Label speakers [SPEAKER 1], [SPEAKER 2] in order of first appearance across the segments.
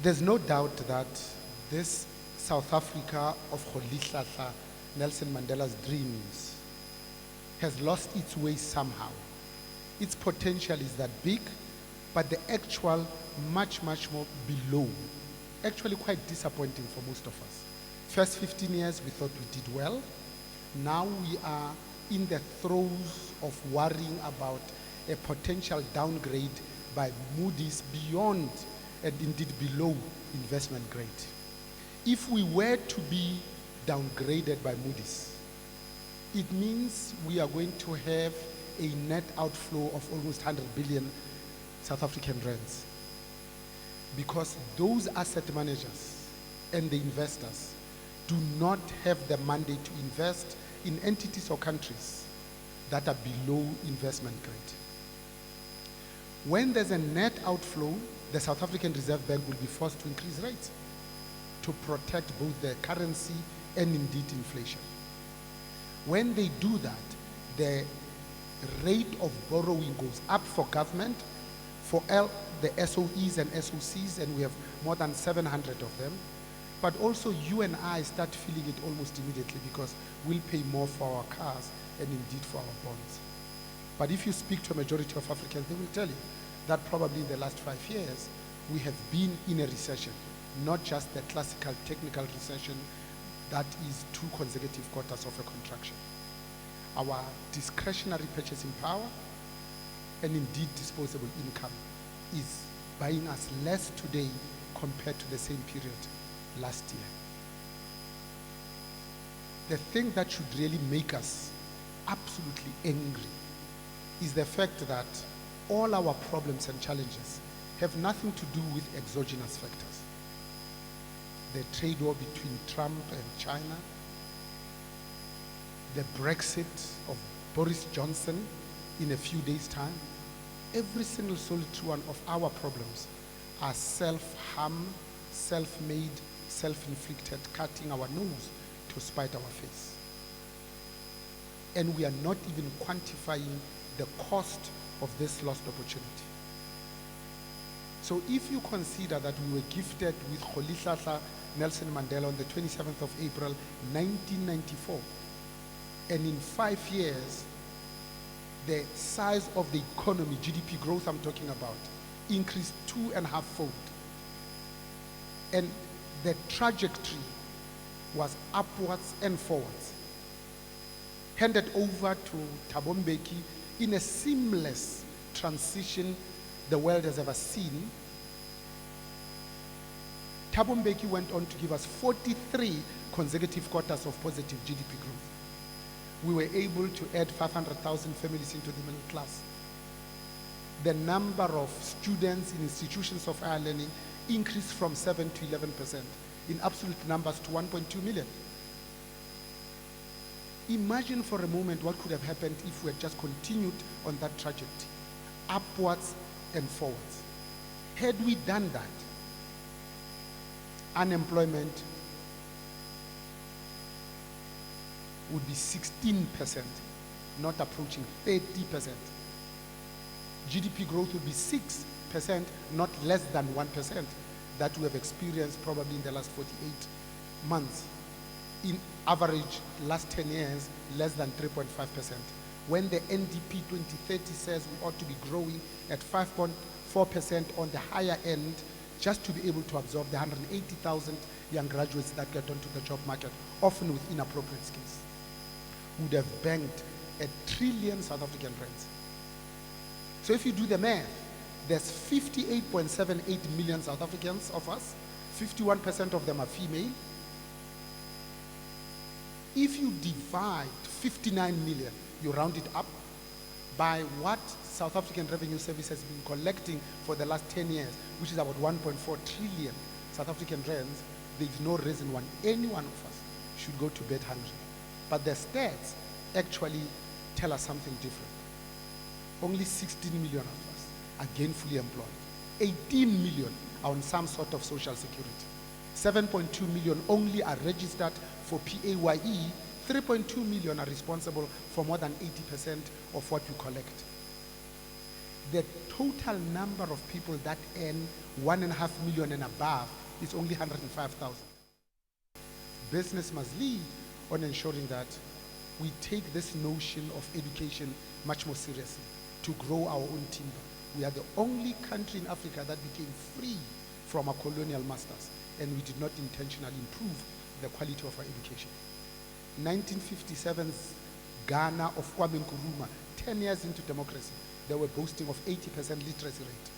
[SPEAKER 1] There's no doubt that this South Africa of Rolihlahla, Nelson Mandela's dreams, has lost its way somehow. Its potential is that big, but the actual much more below. Actually quite disappointing for most of us. First 15 years we thought we did well. Now we are in the throes of worrying about a potential downgrade by Moody's beyond and indeed below investment grade. If we were to be downgraded by Moody's, it means we are going to have a net outflow of almost 100 billion South African rands, because those asset managers and the investors do not have the mandate to invest in entities or countries that are below investment grade. When there's a net outflow, the South African Reserve Bank will be forced to increase rates to protect both the currency and indeed inflation. When they do that, the rate of borrowing goes up for government, for the SOEs and SOCs, and we have more than 700 of them. But also you and I start feeling it almost immediately, because we'll pay more for our cars and indeed for our bonds. But if you speak to a majority of Africans, they will tell you that probably in the last 5 years, we have been in a recession, not just the classical technical recession that is 2 consecutive quarters of a contraction. Our discretionary purchasing power and indeed disposable income is buying us less today compared to the same period last year. The thing that should really make us absolutely angry is the fact that all our problems and challenges have nothing to do with exogenous factors. The trade war between Trump and China, the Brexit of Boris Johnson in a few days' time, every single solitary one of our problems are self-harm, self-made, self-inflicted, cutting our nose to spite our face. And we are not even quantifying the cost of this lost opportunity. So if you consider that we were gifted with Rolihlahla Nelson Mandela on the 27th of April, 1994, and in 5 years, the size of the economy, GDP growth I'm talking about, increased 2.5-fold. And the trajectory was upwards and forwards. Handed over to Thabo Mbeki in a seamless transition the world has ever seen. Thabo Mbeki went on to give us 43 consecutive quarters of positive GDP growth. We were able to add 500,000 families into the middle class. The number of students in institutions of higher learning increased from 7 to 11%, in absolute numbers to 1.2 million. Imagine for a moment what could have happened if we had just continued on that trajectory, upwards and forwards. Had we done that, unemployment would be 16%, not approaching 30%. GDP growth would be 6%, not less than 1%, that we have experienced probably in the last 48 months. In average, last 10 years, less than 3.5%. When the NDP 2030 says we ought to be growing at 5.4% on the higher end, just to be able to absorb the 180,000 young graduates that get onto the job market, often with inappropriate skills, would have banked 1 trillion South African rands. So if you do the math, there's 58.78 million South Africans of us, 51% of them are female. If you divide 59 million, you round it up, by what South African Revenue Service has been collecting for the last 10 years, which is about 1.4 trillion South African rands, there's no reason why any one of us should go to bed hungry. But the stats actually tell us something different. Only 16 million of us are gainfully employed. 18 million are on some sort of social security. 7.2 million only are registered for PAYE. 3.2 million are responsible for more than 80% of what we collect. the total number of people that earn 1.5 million and above is only 105,000. Business must lead on ensuring that we take this notion of education much more seriously to grow our own timber. We are the only country in Africa that became free from our colonial masters, and we did not intentionally improve the quality of our education. 1957's Ghana of Kwame Nkrumah, 10 years into democracy, they were boasting of 80% literacy rate.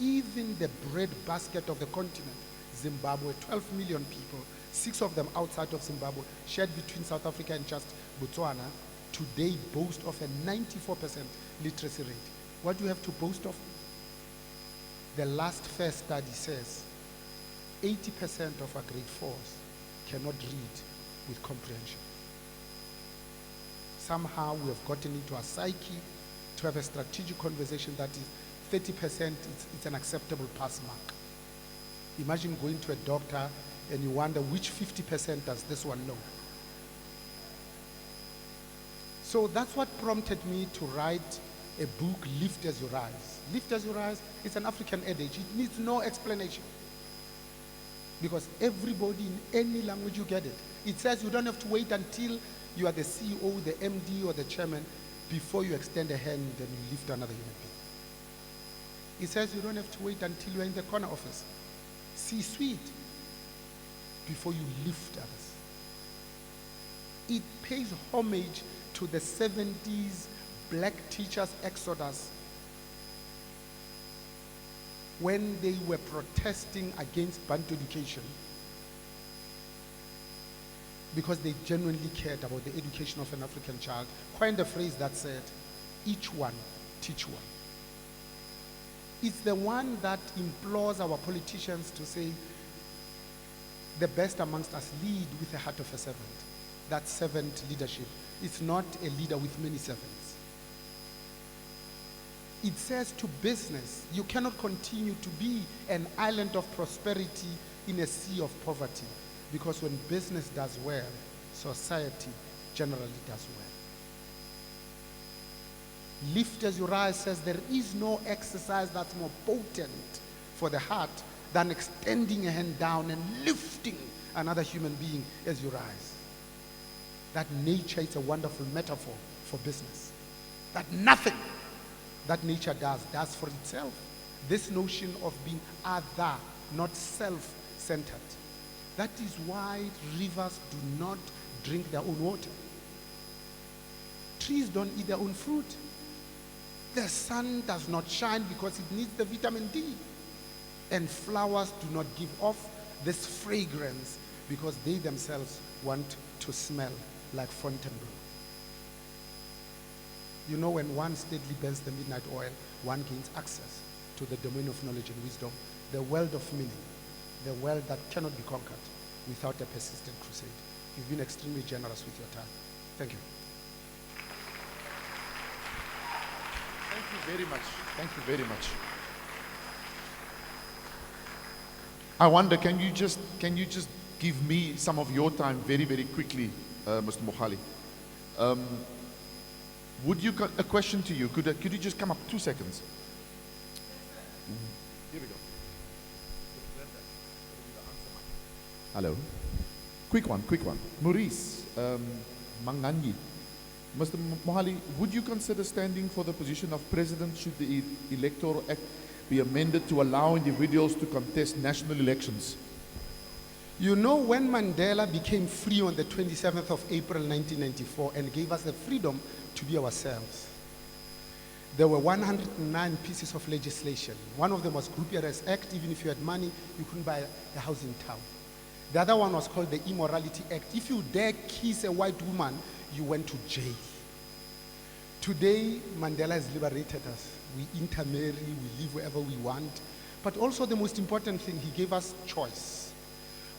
[SPEAKER 1] Even the breadbasket of the continent, Zimbabwe, 12 million people, 6 of them outside of Zimbabwe, shared between South Africa and just Botswana, today boast of a 94% literacy rate. What do you have to boast of? The last FAIR study says 80% of our grade 4s cannot read with comprehension. Somehow we have gotten into our psyche to have a strategic conversation that is 30%, it's an acceptable pass mark. Imagine going to a doctor and you wonder which 50% does this one know. So that's what prompted me to write a book, Lift As You Rise. Lift As You Rise, it's an African adage. It needs no explanation. Because everybody in any language you get it. It says you don't have to wait until you are the CEO, the MD, or the chairman before you extend a hand and you lift another human being. It says you don't have to wait until you're in the corner office, C-suite, before you lift others. It pays homage to the 70s black teachers' exodus when they were protesting against Bantu education because they genuinely cared about the education of an African child. Coined the phrase that said, each one, teach one. It's the one that implores our politicians to say, the best amongst us lead with the heart of a servant. That servant leadership. It's not a leader with many servants. It says to business, you cannot continue to be an island of prosperity in a sea of poverty, because when business does well, society generally does well. Lift As You Rise says there is no exercise that's more potent for the heart than extending a hand down and lifting another human being as you rise. That nature is a wonderful metaphor for business. That nothing that nature does for itself. This notion of being other, not self-centered. That is why rivers do not drink their own water. Trees don't eat their own fruit. The sun does not shine because it needs the vitamin D. And flowers do not give off this fragrance because they themselves want to smell like Fontainebleau. You know, when one steadily burns the midnight oil, one gains access to the domain of knowledge and wisdom, the world of meaning, the world that cannot be conquered without a persistent crusade. You've been extremely generous with your time. Thank you.
[SPEAKER 2] Thank you very much. Thank you very much. I wonder, can you just give me some of your time very, very quickly, Mr. Mohali? A question to you. Could you just come up 2 seconds? Here we go. Hello. Quick one. Maurice Manganyi. Mr. Mohali, would you consider standing for the position of president should the Electoral Act be amended to allow individuals to contest national elections?
[SPEAKER 1] You know, when Mandela became free on the 27th of April 1994 and gave us the freedom to be ourselves, there were 109 pieces of legislation. One of them was Group Arrest Act. Even if you had money, you couldn't buy a house in town. The other one was called the Immorality Act. If you dare kiss a white woman, you went to jail. Today, Mandela has liberated us. We intermarry, we live wherever we want. But also the most important thing, he gave us choice.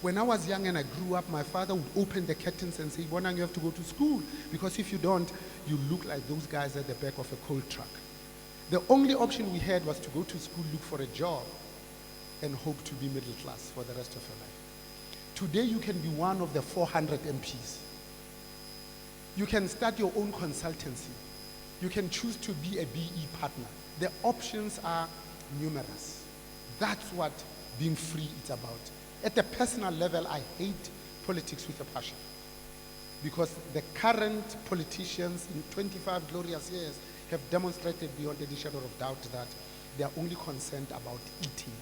[SPEAKER 1] When I was young and I grew up, my father would open the curtains and say, Bonang, you have to go to school, because if you don't, you look like those guys at the back of a coal truck. The only option we had was to go to school, look for a job, and hope to be middle class for the rest of your life. Today, you can be one of the 400 MPs. You can start your own consultancy. You can choose to be a BE partner. The options are numerous. That's what being free is about. At the personal level, I hate politics with a passion, because the current politicians in 25 glorious years have demonstrated beyond any shadow of doubt that they are only concerned about eating,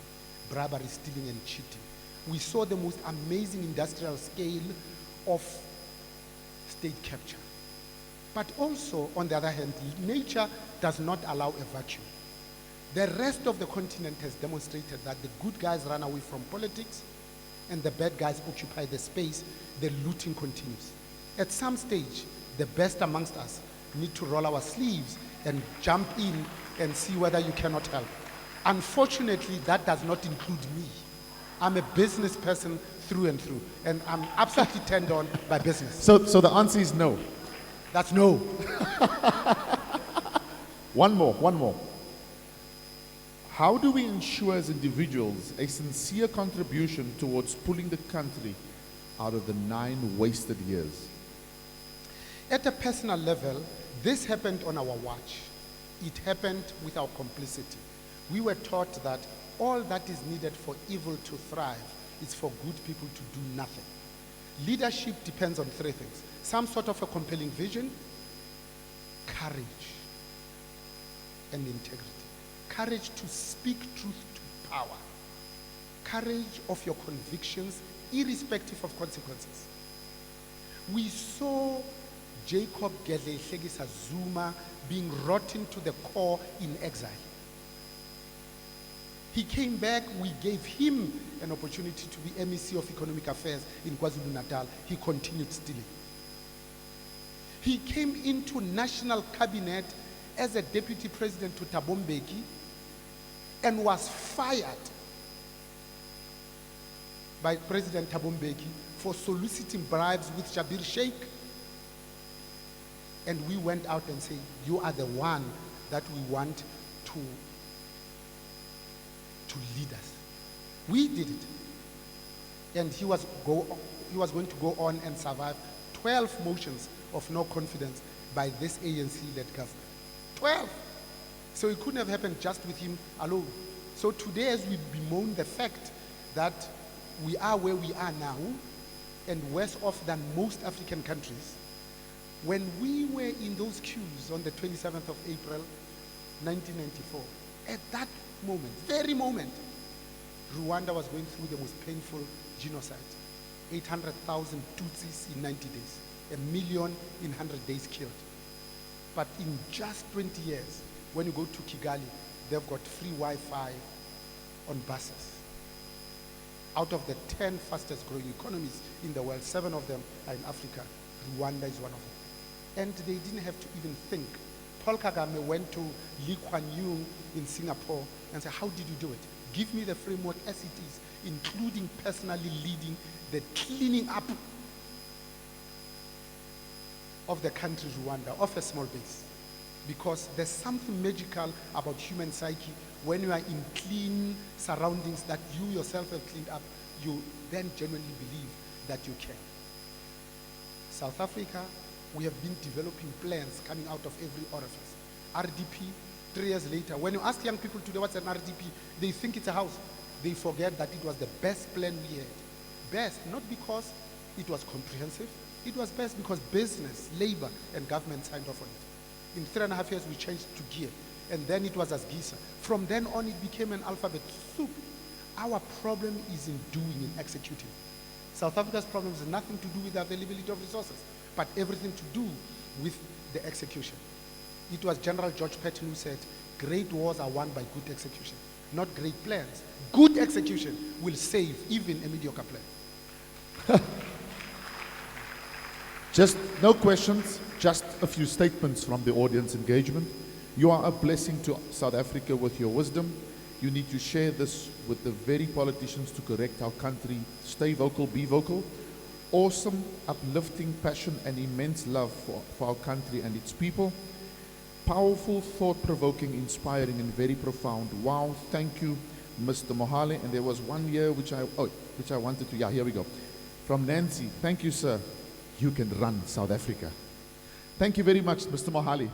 [SPEAKER 1] bribery, stealing, and cheating. We saw the most amazing industrial scale of state capture. But also, on the other hand, nature does not allow a vacuum. The rest of the continent has demonstrated that the good guys run away from politics and the bad guys occupy the space. The looting continues. At some stage, the best amongst us need to roll our sleeves and jump in and see whether you cannot help. Unfortunately, that does not include me. I'm a business person through and through, and I'm absolutely turned on by business.
[SPEAKER 2] So the answer is no.
[SPEAKER 1] That's no.
[SPEAKER 2] One more. How do we ensure as individuals a sincere contribution towards pulling the country out of the 9 wasted years?
[SPEAKER 1] At a personal level, this happened on our watch. It happened with our complicity. We were taught that all that is needed for evil to thrive is for good people to do nothing. Leadership depends on 3 things: some sort of a compelling vision, courage, and integrity. Courage to speak truth to power. Courage of your convictions, irrespective of consequences. We saw Jacob Gedleyihlekisa Zuma being rotten to the core in exile. He came back, we gave him an opportunity to be MEC of Economic Affairs in KwaZulu-Natal. He continued stealing. He came into national cabinet as a deputy president to Thabo Mbeki and was fired by President Thabo Mbeki for soliciting bribes with Jabir Sheikh. And we went out and said, you are the one that we want to lead us. We did it. And he was going to go on and survive 12 motions of no confidence by this ANC-led government. 12. So it couldn't have happened just with him alone. So today, as we bemoan the fact that we are where we are now and worse off than most African countries, when we were in those queues on the 27th of April, 1994, at that moment, very moment, Rwanda was going through the most painful genocide. 800,000 Tutsis in 90 days, 1 million in 100 days killed. But in just 20 years, when you go to Kigali, they've got free Wi-Fi on buses. Out of the 10 fastest growing economies in the world, 7 of them are in Africa. Rwanda is one of them. And they didn't have to even think. Paul Kagame went to Lee Kuan Yew in Singapore and said, how did you do it? Give me the framework as it is, including personally leading the cleaning up of the country, Rwanda, of a small base. Because there's something magical about human psyche. When you are in clean surroundings that you yourself have cleaned up, you then genuinely believe that you can. South Africa, we have been developing plans coming out of every orifice. RDP, 3 years later. When you ask young people today what's an RDP, they think it's a house. They forget that it was the best plan we had. Best, not because it was comprehensive. It was best because business, labor, and government signed off on it. In 3.5 years, we changed to gear. And then it was as GISA. From then on, it became an alphabet soup. Our problem is in doing, in executing. South Africa's problem has nothing to do with the availability of resources, but everything to do with the execution. It was General George Patton who said, great wars are won by good execution, not great plans. Good execution will save even a mediocre plan.
[SPEAKER 2] Just no questions, just a few statements from the audience engagement. You are a blessing to South Africa with your wisdom. You need to share this with the very politicians to correct our country. Stay vocal, be vocal. Awesome, uplifting passion and immense love for our country and its people. Powerful, thought-provoking, inspiring, and very profound. Wow, thank you, Mr. Mohale. And there was one here which I wanted to, here we go. From Nancy, thank you, sir. You can run South Africa. Thank you very much, Mr. Mohale.